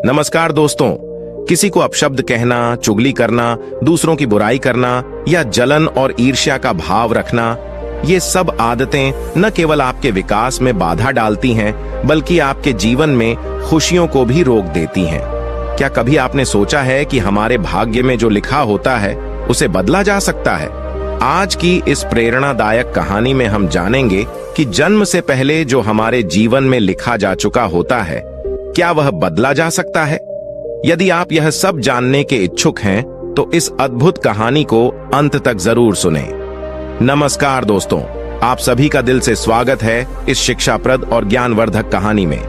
नमस्कार दोस्तों। किसी को अपशब्द कहना, चुगली करना, दूसरों की बुराई करना या जलन और ईर्ष्या का भाव रखना, ये सब आदतें न केवल आपके विकास में बाधा डालती हैं, बल्कि आपके जीवन में खुशियों को भी रोक देती हैं। क्या कभी आपने सोचा है कि हमारे भाग्य में जो लिखा होता है उसे बदला जा सकता है? आज की इस प्रेरणादायक कहानी में हम जानेंगे कि जन्म से पहले जो हमारे जीवन में लिखा जा चुका होता है, क्या वह बदला जा सकता है? यदि आप यह सब जानने के इच्छुक हैं, तो इस अद्भुत कहानी को अंत तक जरूर सुनें। नमस्कार दोस्तों, आप सभी का दिल से स्वागत है इस शिक्षाप्रद और ज्ञानवर्धक कहानी में।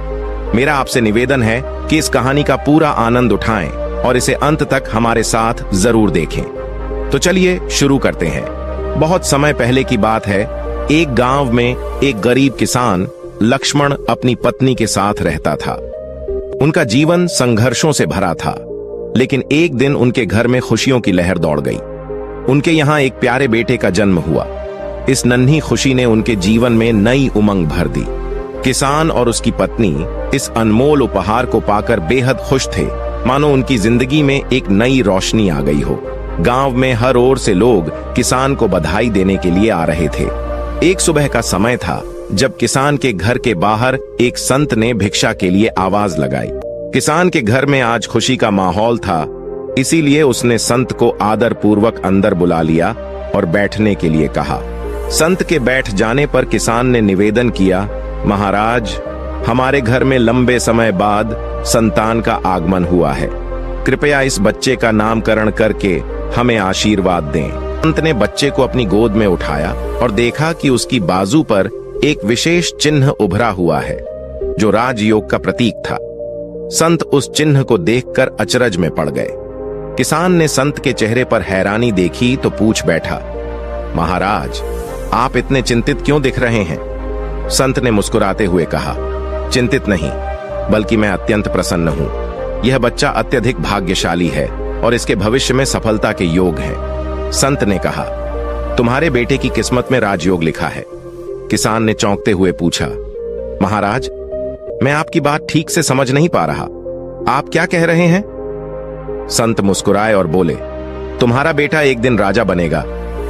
मेरा आपसे निवेदन है कि इस कहानी का पूरा आनंद उठाएं और इसे अंत तक हमारे साथ जरूर देखें। तो चलिए शुरू करते हैं। बहुत समय पहले की बात है। एक गांव में एक गरीब किसान लक्ष्मण अपनी पत्नी के साथ रहता था। उनका जीवन संघर्षों से भरा था, लेकिन एक दिन उनके घर में खुशियों की लहर दौड़ गई। उनके यहाँ एक प्यारे बेटे का जन्म हुआ। इस नन्ही खुशी ने उनके जीवन में नई उमंग भर दी। किसान और उसकी पत्नी इस अनमोल उपहार को पाकर बेहद खुश थे, मानो उनकी जिंदगी में एक नई रोशनी आ गई हो। गांव में हर ओर से लोग किसान को बधाई देने के लिए आ रहे थे। एक सुबह का समय था जब किसान के घर के बाहर एक संत ने भिक्षा के लिए आवाज लगाई। किसान के घर में आज खुशी का माहौल था, इसीलिए उसने संत को आदर पूर्वक अंदर बुला लिया और बैठने के लिए कहा। संत के बैठ जाने पर किसान ने निवेदन किया, महाराज, हमारे घर में लंबे समय बाद संतान का आगमन हुआ है। कृपया इस बच्चे का नामकरण करके हमें आशीर्वाद दें। संत ने बच्चे को अपनी गोद में उठाया और देखा कि उसकी बाजू पर एक विशेष चिन्ह उभरा हुआ है, जो राजयोग का प्रतीक था। संत उस चिन्ह को देखकर अचरज में पड़ गए। किसान ने संत के चेहरे पर हैरानी देखी तो पूछ बैठा, महाराज, आप इतने चिंतित क्यों दिख रहे हैं? संत ने मुस्कुराते हुए कहा, चिंतित नहीं, बल्कि मैं अत्यंत प्रसन्न हूं। यह बच्चा अत्यधिक भाग्यशाली है और इसके भविष्य में सफलता के योग है। संत ने कहा, तुम्हारे बेटे की किस्मत में राजयोग लिखा है। किसान ने चौंकते हुए पूछा, महाराज, मैं आपकी बात ठीक से समझ नहीं पा रहा। आप क्या कह रहे हैं? संत मुस्कुराए और बोले, तुम्हारा बेटा एक दिन राजा बनेगा।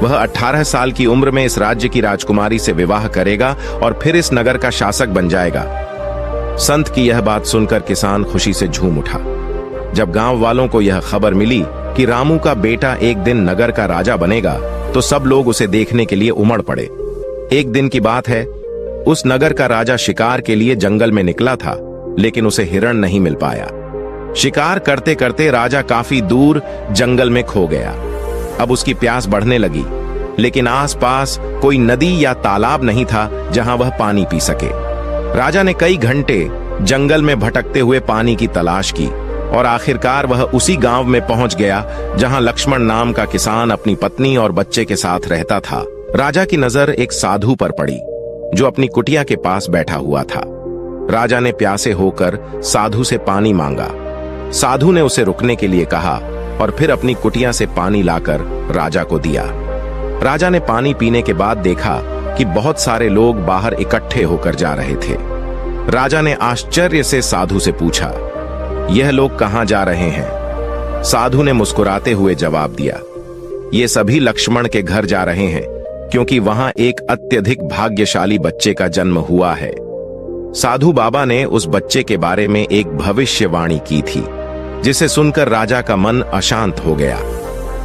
वह 18 साल की उम्र में इस राज्य की राजकुमारी से विवाह करेगा और फिर इस नगर का शासक बन जाएगा। संत की यह बात सुनकर किसान खुशी से झूम उठा। जब गांव वालों को यह खबर मिली कि रामू का बेटा एक दिन नगर का राजा बनेगा, तो सब लोग उसे देखने के लिए उमड़ पड़े। एक दिन की बात है, उस नगर का राजा शिकार के लिए जंगल में निकला था, लेकिन उसे हिरण नहीं मिल पाया। शिकार करते करते राजा काफी दूर जंगल में खो गया। अब उसकी प्यास बढ़ने लगी, लेकिन आसपास कोई नदी या तालाब नहीं था जहां वह पानी पी सके। राजा ने कई घंटे जंगल में भटकते हुए पानी की तलाश की और आखिरकार वह उसी गांव में पहुंच गया जहां लक्ष्मण नाम का किसान अपनी पत्नी और बच्चे के साथ रहता था। राजा की नजर एक साधु पर पड़ी, जो अपनी कुटिया के पास बैठा हुआ था। राजा ने प्यासे होकर साधु से पानी मांगा। साधु ने उसे रुकने के लिए कहा और फिर अपनी कुटिया से पानी लाकर राजा को दिया। राजा ने पानी पीने के बाद देखा कि बहुत सारे लोग बाहर इकट्ठे होकर जा रहे थे। राजा ने आश्चर्य से साधु से पूछा, यह लोग कहां जा रहे हैं? साधु ने मुस्कुराते हुए जवाब दिया, ये सभी लक्ष्मण के घर जा रहे हैं, क्योंकि वहां एक अत्यधिक भाग्यशाली बच्चे का जन्म हुआ है। साधु बाबा ने उस बच्चे के बारे में एक भविष्यवाणी की थी, जिसे सुनकर राजा का मन अशांत हो गया।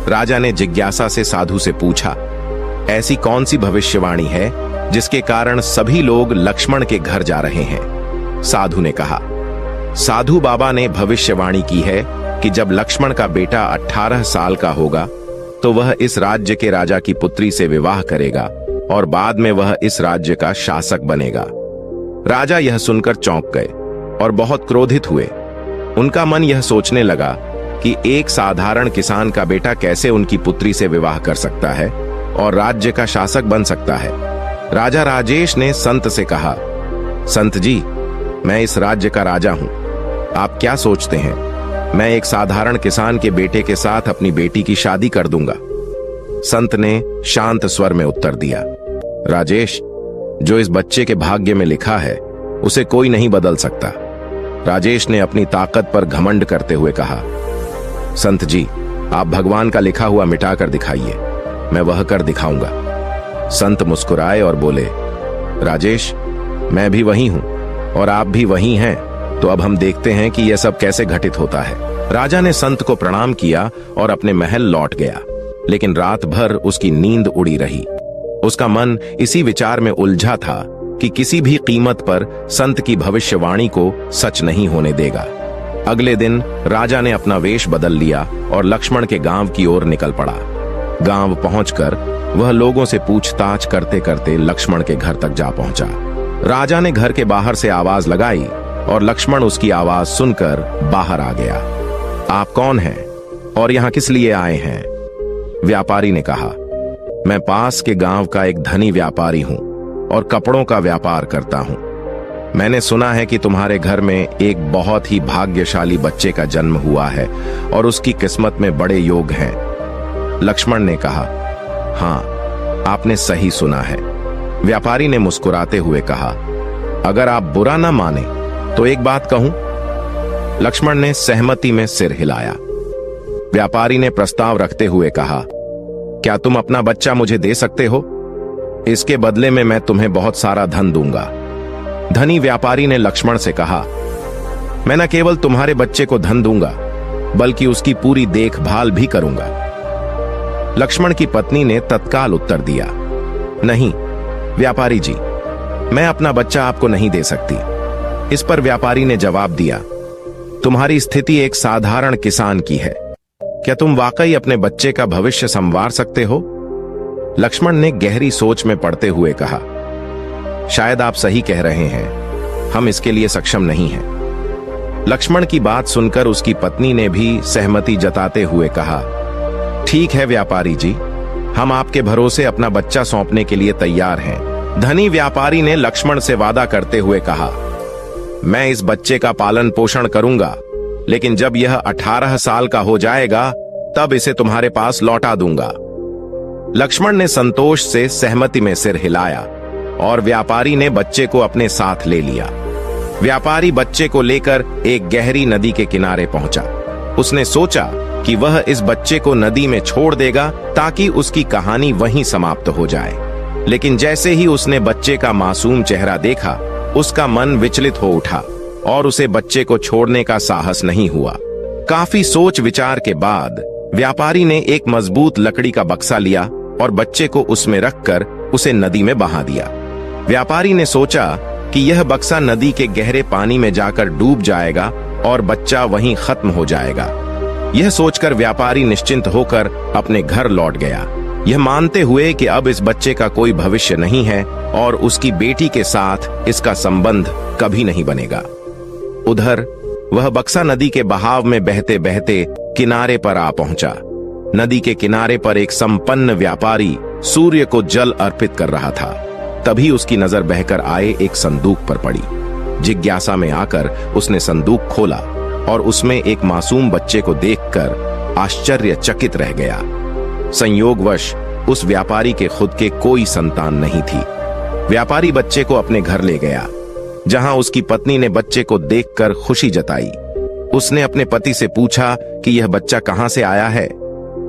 राजा ने जिज्ञासा से साधु से पूछा, ऐसी कौन सी भविष्यवाणी है जिसके कारण सभी लोग लक्ष्मण के घर जा रहे हैं? साधु ने कहा, साधु बाबा ने भविष्यवाणी की है कि जब लक्ष्मण का बेटा 18 साल का होगा, तो वह इस राज्य के राजा की पुत्री से विवाह करेगा और बाद में वह इस राज्य का शासक बनेगा। राजा यह सुनकर चौंक गए और बहुत क्रोधित हुए। उनका मन यह सोचने लगा कि एक साधारण किसान का बेटा कैसे उनकी पुत्री से विवाह कर सकता है और राज्य का शासक बन सकता है। राजा राजेश ने संत से कहा, संत जी, मैं इस राज्य का राजा हूं। आप क्या सोचते हैं? मैं एक साधारण किसान के बेटे के साथ अपनी बेटी की शादी कर दूंगा। संत ने शांत स्वर में उत्तर दिया, राजेश, जो इस बच्चे के भाग्य में लिखा है उसे कोई नहीं बदल सकता। राजेश ने अपनी ताकत पर घमंड करते हुए कहा, संत जी, आप भगवान का लिखा हुआ मिटाकर दिखाइए, मैं वह कर दिखाऊंगा। संत मुस्कुराए और बोले, राजेश, मैं भी वही हूं और आप भी वही हैं, तो अब हम देखते हैं कि यह सब कैसे घटित होता है। राजा ने संत को प्रणाम किया और अपने महल लौट गया, लेकिन रात भर उसकी नींद उड़ी रही। उसका मन इसी विचार में उलझा था कि किसी भी कीमत पर संत की भविष्यवाणी को सच नहीं होने देगा। अगले दिन राजा ने अपना वेश बदल लिया और लक्ष्मण के गांव की ओर निकल पड़ा। गांव पहुंचकर वह लोगों से पूछताछ करते करते लक्ष्मण के घर तक जा पहुंचा। राजा ने घर के बाहर से आवाज लगाई और लक्ष्मण उसकी आवाज सुनकर बाहर आ गया। आप कौन हैं और यहां किस लिए आए हैं? व्यापारी ने कहा, मैं पास के गांव का एक धनी व्यापारी हूं और कपड़ों का व्यापार करता हूं। मैंने सुना है कि तुम्हारे घर में एक बहुत ही भाग्यशाली बच्चे का जन्म हुआ है और उसकी किस्मत में बड़े योग हैं। लक्ष्मण ने कहा, हां, आपने सही सुना है। व्यापारी ने मुस्कुराते हुए कहा, अगर आप बुरा ना माने तो एक बात कहूं? लक्ष्मण ने सहमति में सिर हिलाया। व्यापारी ने प्रस्ताव रखते हुए कहा, क्या तुम अपना बच्चा मुझे दे सकते हो? इसके बदले में मैं तुम्हें बहुत सारा धन दूंगा। धनी व्यापारी ने लक्ष्मण से कहा, मैं न केवल तुम्हारे बच्चे को धन दूंगा, बल्कि उसकी पूरी देखभाल भी करूंगा। लक्ष्मण की पत्नी ने तत्काल उत्तर दिया, नहीं व्यापारी जी, मैं अपना बच्चा आपको नहीं दे सकती। इस पर व्यापारी ने जवाब दिया, तुम्हारी स्थिति एक साधारण किसान की है। क्या तुम वाकई अपने बच्चे का भविष्य संवार सकते हो? लक्ष्मण ने गहरी सोच में पड़ते हुए कहा, शायद आप सही कह रहे हैं, हम इसके लिए सक्षम नहीं हैं। लक्ष्मण की बात सुनकर उसकी पत्नी ने भी सहमति जताते हुए कहा, ठीक है व्यापारी जी, हम आपके भरोसे अपना बच्चा सौंपने के लिए तैयार हैं। धनी व्यापारी ने लक्ष्मण से वादा करते हुए कहा, मैं इस बच्चे का पालन पोषण करूंगा, लेकिन जब यह 18 साल का हो जाएगा तब इसे तुम्हारे पास लौटा दूंगा। लक्ष्मण ने संतोष से सहमति में सिर हिलाया और व्यापारी ने बच्चे को अपने साथ ले लिया। व्यापारी बच्चे को लेकर एक गहरी नदी के किनारे पहुंचा। उसने सोचा कि वह इस बच्चे को नदी में छोड़ देगा ताकि उसकी कहानी वहीं समाप्त हो जाए, लेकिन जैसे ही उसने बच्चे का मासूम चेहरा देखा, उसका मन विचलित हो उठा और उसे बच्चे को छोड़ने का साहस नहीं हुआ। काफी सोच विचार के बाद व्यापारी ने एक मजबूत लकड़ी का बक्सा लिया और बच्चे को उसमें रखकर उसे नदी में बहा दिया। व्यापारी ने सोचा कि यह बक्सा नदी के गहरे पानी में जाकर डूब जाएगा और बच्चा वहीं खत्म हो जाएगा। यह सोचकर व्यापारी निश्चिंत होकर अपने घर लौट गया, यह मानते हुए कि अब इस बच्चे का कोई भविष्य नहीं है और उसकी बेटी के साथ इसका संबंध कभी नहीं बनेगा। उधर वह बक्सा नदी के बहाव में बहते बहते किनारे पर आ पहुंचा। नदी के किनारे पर एक संपन्न व्यापारी सूर्य को जल अर्पित कर रहा था। तभी उसकी नजर बहकर आए एक संदूक पर पड़ी। जिज्ञासा में आकर उसने संदूक खोला और उसमें एक मासूम बच्चे को देखकर आश्चर्यचकित रह गया। संयोगवश उस व्यापारी के खुद के कोई संतान नहीं थी। व्यापारी बच्चे को अपने घर ले गया, जहां उसकी पत्नी ने बच्चे को देखकर खुशी जताई। उसने अपने पति से पूछा कि यह बच्चा कहां से आया है।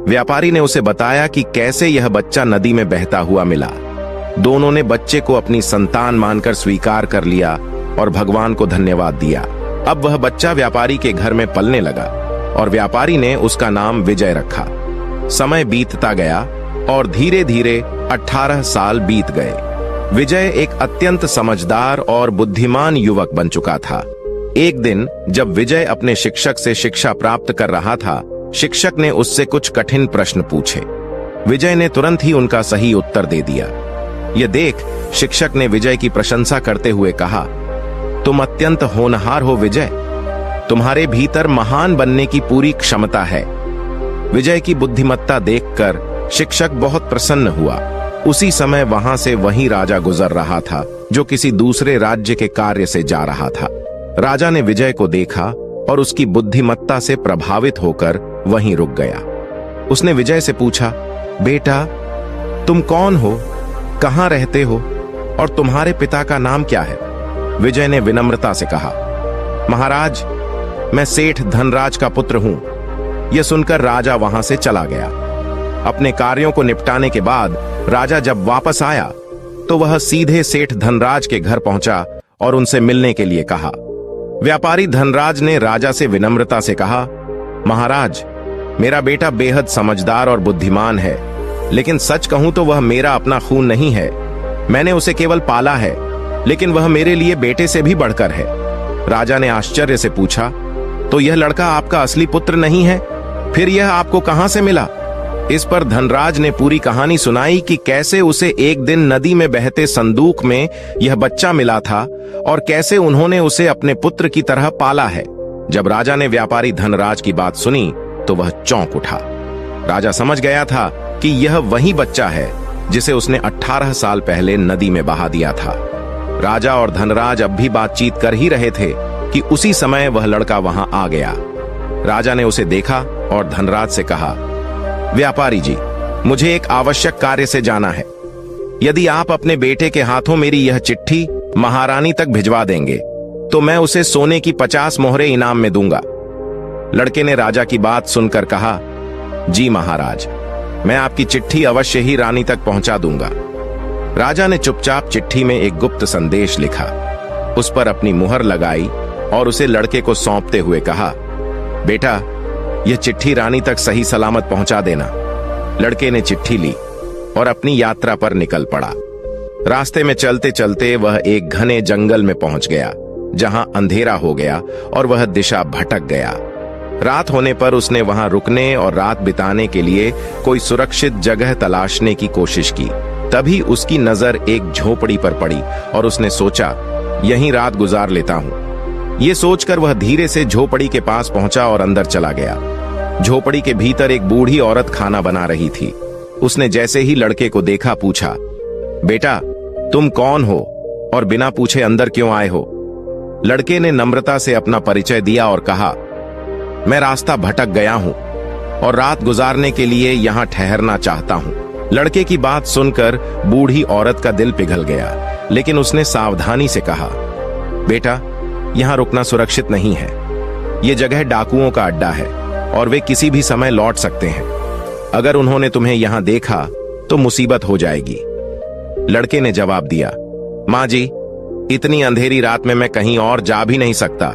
व्यापारी ने उसे बताया कि कैसे यह बच्चा नदी में बहता हुआ मिला। दोनों ने बच्चे को अपनी संतान मानकर स्वीकार कर लिया और भगवान को धन्यवाद दिया। अब वह बच्चा व्यापारी के घर में पलने लगा और व्यापारी ने उसका नाम विजय रखा। समय बीतता गया और धीरे धीरे 18 साल बीत गए। विजय एक अत्यंत समझदार और बुद्धिमान युवक बन चुका था। एक दिन जब विजय अपने शिक्षक से शिक्षा प्राप्त कर रहा था, शिक्षक ने उससे कुछ कठिन प्रश्न पूछे। विजय ने तुरंत ही उनका सही उत्तर दे दिया। यह देख शिक्षक ने विजय की प्रशंसा करते हुए कहा, तुम अत्यंत होनहार हो विजय, तुम्हारे भीतर महान बनने की पूरी क्षमता है। विजय की बुद्धिमत्ता देखकर शिक्षक बहुत प्रसन्न हुआ। उसी समय वहां से वही राजा गुजर रहा था जो किसी दूसरे राज्य के कार्य से जा रहा था। राजा ने विजय को देखा और उसकी बुद्धिमत्ता से प्रभावित होकर वहीं रुक गया। उसने विजय से पूछा, बेटा तुम कौन हो, कहां रहते हो और तुम्हारे पिता का नाम क्या है? विजय ने विनम्रता से कहा, महाराज, मैं सेठ धनराज का पुत्र हूं। यह सुनकर राजा वहां से चला गया। अपने कार्यों को निपटाने के बाद राजा जब वापस आया तो वह सीधे सेठ धनराज के घर पहुंचा और उनसे मिलने के लिए कहा। व्यापारी धनराज ने राजा से विनम्रता से कहा, महाराज, मेरा बेटा बेहद समझदार और बुद्धिमान है, लेकिन सच कहूं तो वह मेरा अपना खून नहीं है। मैंने उसे केवल पाला है, लेकिन वह मेरे लिए बेटे से भी बढ़कर है। राजा ने आश्चर्य से पूछा, तो यह लड़का आपका असली पुत्र नहीं है? फिर यह आपको कहां से मिला? इस पर धनराज ने पूरी कहानी सुनाई कि कैसे उसे एक दिन नदी में बहते संदूक में यह बच्चा मिला था और कैसे उन्होंने उसे अपने पुत्र की तरह पाला है। जब राजा ने व्यापारी धनराज की बात सुनी तो वह चौंक उठा। राजा समझ गया था कि यह वही बच्चा है जिसे उसने 18 साल पहले नदी में बहा दिया था। राजा और धनराज अब भी बातचीत कर ही रहे थे कि उसी समय वह लड़का वहां आ गया। राजा ने उसे देखा और धनराज से कहा, व्यापारी जी, मुझे एक आवश्यक कार्य से जाना है। यदि आप अपने बेटे के हाथों मेरी यह चिट्ठी महारानी तक भिजवा देंगे तो मैं उसे सोने की 50 मोहरे इनाम में दूंगा। लड़के ने राजा की बात सुनकर कहा, जी महाराज, मैं आपकी चिट्ठी अवश्य ही रानी तक पहुंचा दूंगा। राजा ने चुपचाप चिट्ठी में एक गुप्त संदेश लिखा, उस पर अपनी मुहर लगाई और उसे लड़के को सौंपते हुए कहा, बेटा, यह चिट्ठी रानी तक सही सलामत पहुंचा देना। लड़के ने चिट्ठी ली और अपनी यात्रा पर निकल पड़ा। रास्ते में चलते चलते वह एक घने जंगल में पहुंच गया, जहां अंधेरा हो गया और वह दिशा भटक गया। रात होने पर उसने वहां रुकने और रात बिताने के लिए कोई सुरक्षित जगह तलाशने की कोशिश की। तभी उसकी नजर एक झोपड़ी पर पड़ी और उसने सोचा, यहीं रात गुजार लेता हूं। ये सोचकर वह धीरे से झोपड़ी के पास पहुंचा और अंदर चला गया। झोपड़ी के भीतर एक बूढ़ी औरत खाना बना रही थी। उसने जैसे ही लड़के को देखा पूछा, बेटा, तुम कौन हो और बिना पूछे अंदर क्यों आए हो? लड़के ने नम्रता से अपना परिचय दिया और कहा, मैं रास्ता भटक गया हूं और रात गुजारने के लिए यहां ठहरना चाहता हूं। लड़के की बात सुनकर बूढ़ी औरत का दिल पिघल गया, लेकिन उसने सावधानी से कहा, बेटा, यहां रुकना सुरक्षित नहीं है। यह जगह डाकुओं का अड्डा है और वे किसी भी समय लौट सकते हैं। अगर उन्होंने तुम्हें यहां देखा तो मुसीबत हो जाएगी। लड़के ने जवाब दिया, मां जी, इतनी अंधेरी रात में मैं कहीं और जा भी नहीं सकता।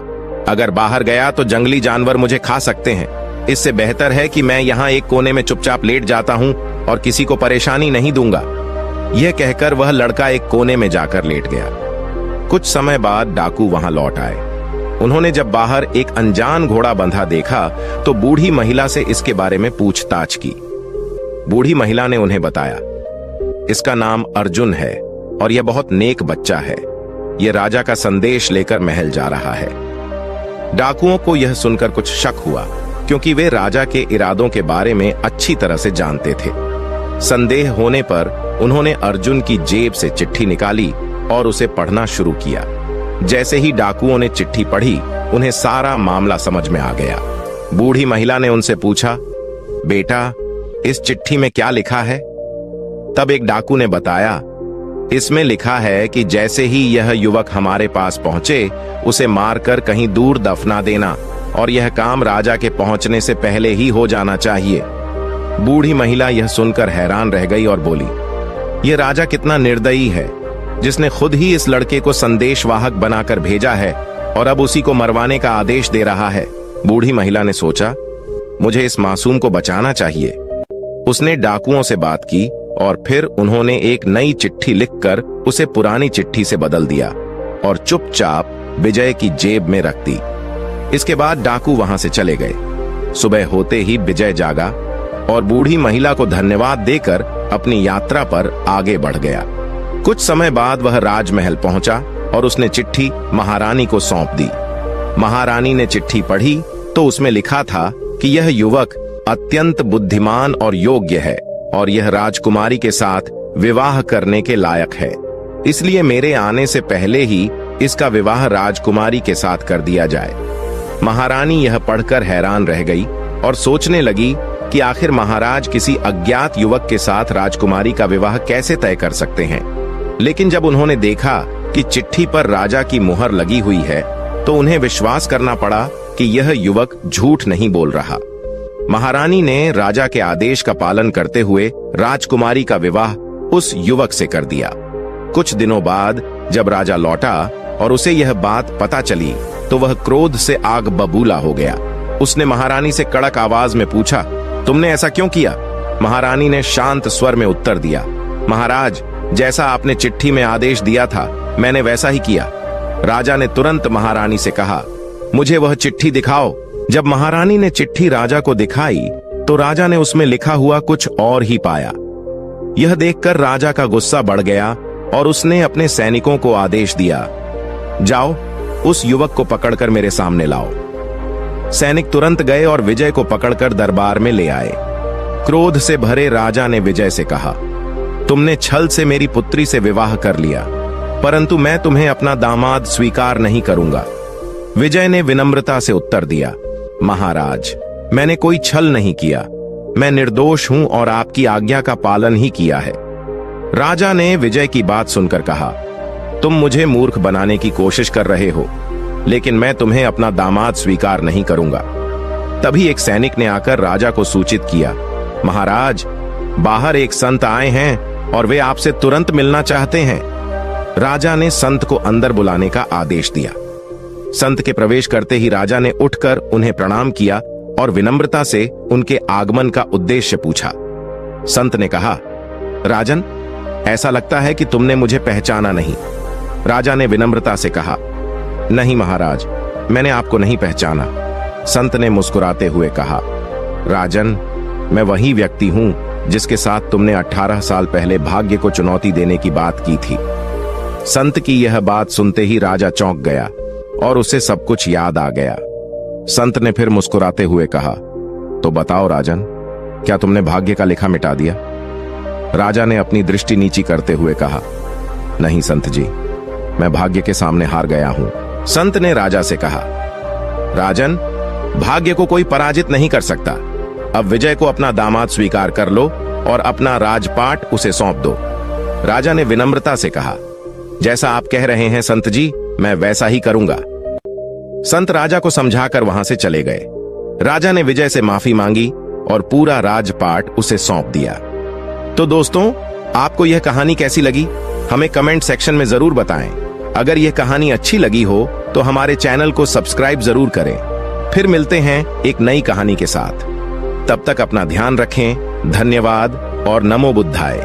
अगर बाहर गया तो जंगली जानवर मुझे खा सकते हैं। इससे बेहतर है कि मैं यहाँ एक कोने में चुपचाप लेट जाता हूँ और किसी को परेशानी नहीं दूंगा। यह कहकर वह लड़का एक कोने में जाकर लेट गया। कुछ समय बाद डाकू वहां लौट आए। उन्होंने जब बाहर एक अनजान घोड़ा बंधा देखा तो बूढ़ी महिला से इसके बारे में पूछताछ की। बूढ़ी महिला ने उन्हें बताया, इसका नाम अर्जुन है और यह बहुत नेक बच्चा है। यह राजा का संदेश लेकर महल जा रहा है। डाकुओं को यह सुनकर कुछ शक हुआ, क्योंकि वे राजा के इरादों के बारे में अच्छी तरह से जानते थे। संदेह होने पर उन्होंने अर्जुन की जेब से चिट्ठी निकाली और उसे पढ़ना शुरू किया। जैसे ही डाकुओं ने चिट्ठी पढ़ी, उन्हें सारा मामला समझ में आ गया। बूढ़ी महिला ने उनसे पूछा, बेटा, इस चिट्ठी में क्या लिखा है? तब एक डाकू ने बताया, इसमें लिखा है कि जैसे ही यह युवक हमारे पास पहुंचे, उसे मारकर कहीं दूर दफना देना और यह काम राजा के पहुंचने से पहले ही हो जाना चाहिए। बूढ़ी महिला यह सुनकर हैरान रह गई और बोली, यह राजा कितना निर्दयी है, जिसने खुद ही इस लड़के को संदेशवाहक बनाकर भेजा है और अब उसी को मरवाने का आदेश दे रहा है। बूढ़ी महिला ने सोचा, मुझे इस मासूम को बचाना चाहिए। उसने डाकुओं से बात की और फिर उन्होंने एक नई चिट्ठी लिखकर उसे पुरानी चिट्ठी से बदल दिया और चुपचाप विजय की जेब में रख दी। इसके बाद डाकू वहां से चले गए। सुबह होते ही विजय जागा और बूढ़ी महिला को धन्यवाद देकर अपनी यात्रा पर आगे बढ़ गया। कुछ समय बाद वह राजमहल पहुंचा और उसने चिट्ठी महारानी को सौंप दी। महारानी ने चिट्ठी पढ़ी तो उसमें लिखा था कि यह युवक अत्यंत बुद्धिमान और योग्य है और यह राजकुमारी के साथ विवाह करने के लायक है। इसलिए मेरे आने से पहले ही इसका विवाह राजकुमारी के साथ कर दिया जाए। महारानी यह पढ़कर हैरान रह गई और सोचने लगी कि आखिर महाराज किसी अज्ञात युवक के साथ राजकुमारी का विवाह कैसे तय कर सकते हैं। लेकिन जब उन्होंने देखा कि चिट्ठी पर राजा की मुहर लगी हुई है तो उन्हें विश्वास करना पड़ा कि यह युवक झूठ नहीं बोल रहा। महारानी ने राजा के आदेश का पालन करते हुए राजकुमारी का विवाह उस युवक से कर दिया। कुछ दिनों बाद जब राजा लौटा और उसे यह बात पता चली तो वह क्रोध से आग बबूला हो गया। उसने महारानी से कड़क आवाज में पूछा, तुमने ऐसा क्यों किया? महारानी ने शांत स्वर में उत्तर दिया, महाराज, जैसा आपने चिट्ठी में आदेश दिया था मैंने वैसा ही किया। राजा ने तुरंत महारानी से कहा, मुझे वह चिट्ठी दिखाओ। जब महारानी ने चिट्ठी राजा को दिखाई तो राजा ने उसमें लिखा हुआ कुछ और ही पाया। यह देखकर राजा का गुस्सा बढ़ गया और उसने अपने सैनिकों को आदेश दिया, जाओ उस युवक को पकड़कर मेरे सामने लाओ। सैनिक तुरंत गए और विजय को पकड़कर दरबार में ले आए। क्रोध से भरे राजा ने विजय से कहा, तुमने छल से मेरी पुत्री से विवाह कर लिया, परंतु मैं तुम्हें अपना दामाद स्वीकार नहीं करूंगा। विजय ने विनम्रता से उत्तर दिया, महाराज, मैंने कोई छल नहीं किया, मैं निर्दोष हूं और आपकी आज्ञा का पालन ही किया है। राजा ने विजय की बात सुनकर कहा, तुम मुझे मूर्ख बनाने की कोशिश कर रहे हो, लेकिन मैं तुम्हें अपना दामाद स्वीकार नहीं करूंगा। तभी एक सैनिक ने आकर राजा को सूचित किया, महाराज, बाहर एक संत आए हैं और वे आपसे तुरंत मिलना चाहते हैं। राजा ने संत को अंदर बुलाने का आदेश दिया। संत के प्रवेश करते ही राजा ने उठकर उन्हें प्रणाम किया और विनम्रता से उनके आगमन का उद्देश्य पूछा। संत ने कहा, राजन, ऐसा लगता है कि तुमने मुझे पहचाना नहीं। राजा ने विनम्रता से कहा, नहीं महाराज, मैंने आपको नहीं पहचाना। संत ने मुस्कुराते हुए कहा, राजन, मैं वही व्यक्ति हूं जिसके साथ तुमने 18 साल पहले भाग्य को चुनौती देने की बात की थी। संत की यह बात सुनते ही राजा चौंक गया और उसे सब कुछ याद आ गया। संत ने फिर मुस्कुराते हुए कहा, तो बताओ राजन, क्या तुमने भाग्य का लेखा मिटा दिया? राजा ने अपनी दृष्टि नीची करते हुए कहा, नहीं संत जी, मैं भाग्य के सामने हार गया हूं। संत ने राजा से कहा, राजन, भाग्य को कोई पराजित नहीं कर सकता। अब विजय को अपना दामाद स्वीकार कर लो और अपना राजपाट उसे सौंप दो। राजा ने विनम्रता से कहा, जैसा आप कह रहे हैं संत जी, मैं वैसा ही करूंगा। संत राजा को समझाकर वहां से चले गए। राजा ने विजय से माफी मांगी और पूरा राजपाट उसे सौंप दिया। तो दोस्तों, आपको यह कहानी कैसी लगी हमें कमेंट सेक्शन में जरूर बताएं। अगर यह कहानी अच्छी लगी हो तो हमारे चैनल को सब्सक्राइब जरूर करें। फिर मिलते हैं एक नई कहानी के साथ। तब तक अपना ध्यान रखें। धन्यवाद और नमो बुद्धाय।